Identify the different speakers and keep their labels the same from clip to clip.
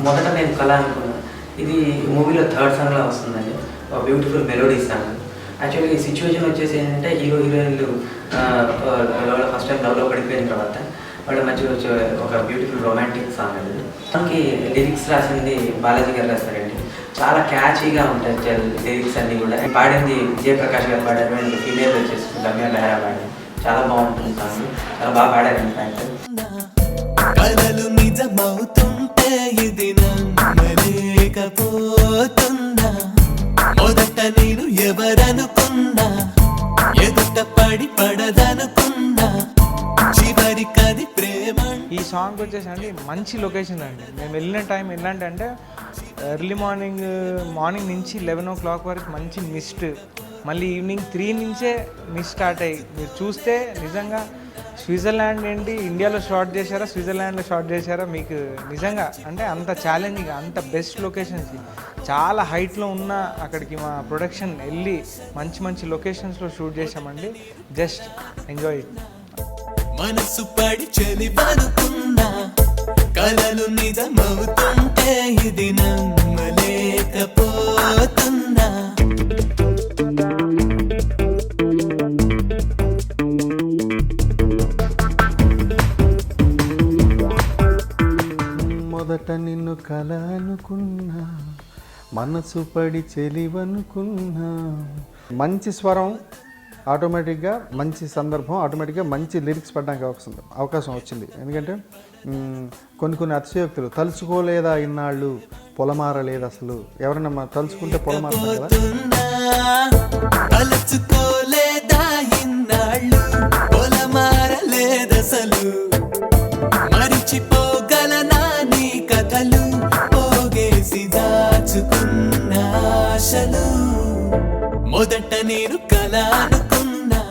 Speaker 1: మొదట నేను కళ అనుకున్నాను. ఇది మూవీలో థర్డ్ సాంగ్లా వస్తుందండి. Beautiful melody song. యాక్చువల్లీ ఈ సిచ్యువేషన్ వచ్చేసి ఏంటంటే హీరో హీరోయిన్లు ఫస్ట్ టైం లవ్లో పడిపోయిన తర్వాత వాళ్ళ మధ్య వచ్చే ఒక బ్యూటిఫుల్ రొమాంటిక్ సాంగ్ అండి. దానికి లిరిక్స్ రాసింది బాలాజీ గారు రాస్తారండి. చాలా క్యాచీగా ఉంటాయి లిరిక్స్ అన్నీ కూడా. పాడింది జయప్రకాష్ గారు పాడారు అండ్ ఫీమేల్ వచ్చేసి రమ్య లహరా పాడారు. చాలా బాగుంటుంది సాంగ్, చాలా బాగా పాడారు. ఇన్ఫాక్ట్
Speaker 2: కలలు నిజమవుతుంటే ఇది నమ్మలేకపోతున్నా, మొదట నేను ఎవరనుకున్నా, ఎదుట పడి పడదనుకున్నా, చివరికది ప్రేమ.
Speaker 3: ఈ సాంగ్ వచ్చేసి అండి మంచి లొకేషన్ అండి. మేము వెళ్ళిన టైం ఎలాంటి ఎర్లీ మార్నింగ్ నుంచి 11 o'clock వరకు మంచి మిస్ట్, మళ్ళీ ఈవినింగ్ 3 నుంచే మిస్ట్ స్టార్ట్ అయ్యి మీరు చూస్తే నిజంగా స్విట్జర్లాండ్ ఏంటి ఇండియాలో షాట్ చేశారా స్విట్జర్లాండ్లో షాట్ చేశారా మీకు నిజంగా అంటే అంత ఛాలెంజింగ్, అంత బెస్ట్ లొకేషన్స్, చాలా హైట్లో ఉన్న అక్కడికి మా ప్రొడక్షన్ వెళ్ళి మంచి లొకేషన్స్లో షూట్ చేసామండి. Just enjoy it.
Speaker 2: మనసు పడి చెలివనుకున్నా, కలలు నిజమవుతుంటే ఇది నమ్మలేకపోతున్నా.
Speaker 4: మొదట నిన్ను కల అనుకున్నా, మనసు పడి చెలివనుకున్నా. మంచి స్వరం ఆటోమేటిక్గా, మంచి సందర్భం ఆటోమేటిక్గా మంచి లిరిక్స్ పడడానికి అవకాశం వచ్చింది. ఎందుకంటే కొన్ని అతిశయోక్తులు, తలుచుకోలేదా ఇన్నాళ్ళు పొలమారలేదు అసలు. ఎవరైనా తలుచుకుంటే పొలమారలేదు కదా.
Speaker 2: తలుచుకోలేదా ఇన్నాళ్ళు పొలమారలేదసలు, మరిచిపోగలనా నీ కథలు, పోగేసి దాచుకున్న ఆశలు, మొదట నేను కల అనుకున్నా.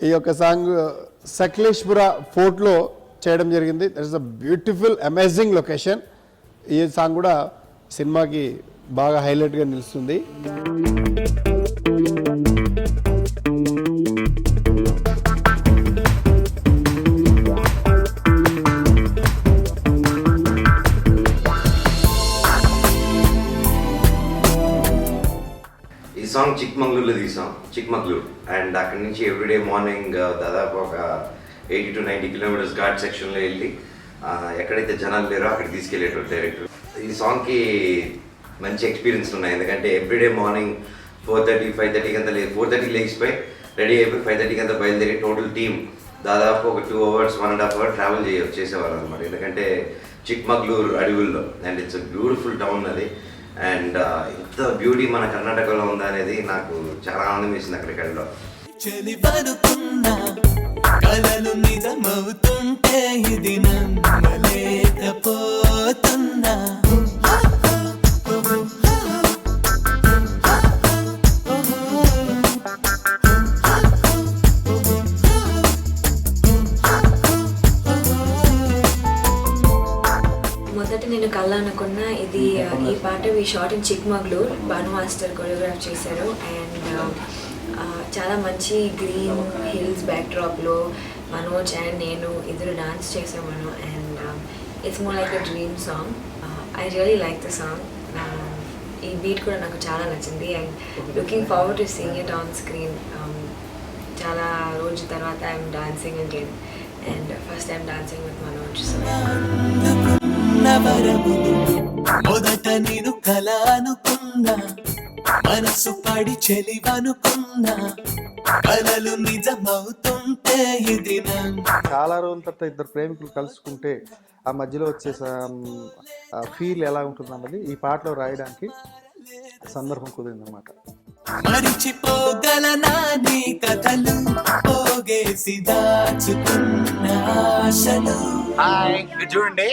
Speaker 4: ఈ యొక్క సాంగ్ సకలేశ్పుర ఫోర్ట్లో చేయడం జరిగింది. That is a beautiful amazing location. ఈ సాంగ్ కూడా సినిమాకి బాగా హైలైట్గా నిలుస్తుంది.
Speaker 5: ఈ సాంగ్ చిక్మంగళూరులో తీసాం, చిక్మంగళూరు. అండ్ అక్కడి నుంచి ఎవ్రీడే మార్నింగ్ దాదాపు ఒక 80 to 90 kilometers ఘాట్ సెక్షన్లో వెళ్ళి ఎక్కడైతే జనాలు లేరో అక్కడ తీసుకెళ్ళేటోడు డైరెక్టర్. ఈ సాంగ్కి మంచి ఎక్స్పీరియన్స్ ఉన్నాయి. ఎందుకంటే ఎవ్రీడే మార్నింగ్ 4:30, 5:30 అంతా లేదు, 4:30 లేచిపోయి రెడీ అయిపోయి 5:30 అంతా బయలుదేరి టోటల్ టీమ్ దాదాపు ఒక 2 hours 1.5 hours ట్రావెల్ చేసేవారు అనమాట. ఎందుకంటే చిక్మంగళూరు అడవుల్లో, అండ్ ఇట్స్ బ్యూటిఫుల్ టౌన్ అది. అండ్ ఇంత బ్యూటీ మన కర్ణాటకలో ఉందా అనేది నాకు చాలా ఆనందం వేసింది అక్కడికి వెళ్ళడం.
Speaker 2: చెలివనుకున్నా, కలలు నిజమవుతుంటే ఇది నమ్మలేకపోతున్నా.
Speaker 6: మొదట నేను కళ్ళ అనుకున్న ఇది ఈ పాట we shot in Chikmagalur, Bhanu master choreograph చేశారు. అండ్ చాలా మంచి గ్రీన్ హిల్స్ బ్యాక్డ్రాప్లో మనోజ్ అండ్ నేను ఇద్దరు డాన్స్ చేసాము. And it's more like a dream song. I really like the song. ఈ బీట్ కూడా నాకు చాలా నచ్చింది. And looking forward to seeing it on screen. చాలా రోజు తర్వాత I'm dancing again, and first time dancing with Manoj.
Speaker 2: మొదట నేను కల అనుకున్నా, మనసు పడి చెలివనుకున్నా, కలలు నిజమవుతుంటే ఇది
Speaker 4: చాలా రోజుల తర్వాత ఇద్దరు ప్రేమికులు కలుసుకుంటే ఆ మధ్యలో వచ్చే ఫీల్ ఎలా ఉంటుంది అన్నది ఈ పాటలో రాయడానికి సందర్భం కుదిరిందన్నమాట.
Speaker 2: మరిచిపోగలనా నీ కథలు, పోగేసి దాచుకున్న ఆశలు.
Speaker 7: హాయ్ చూడండి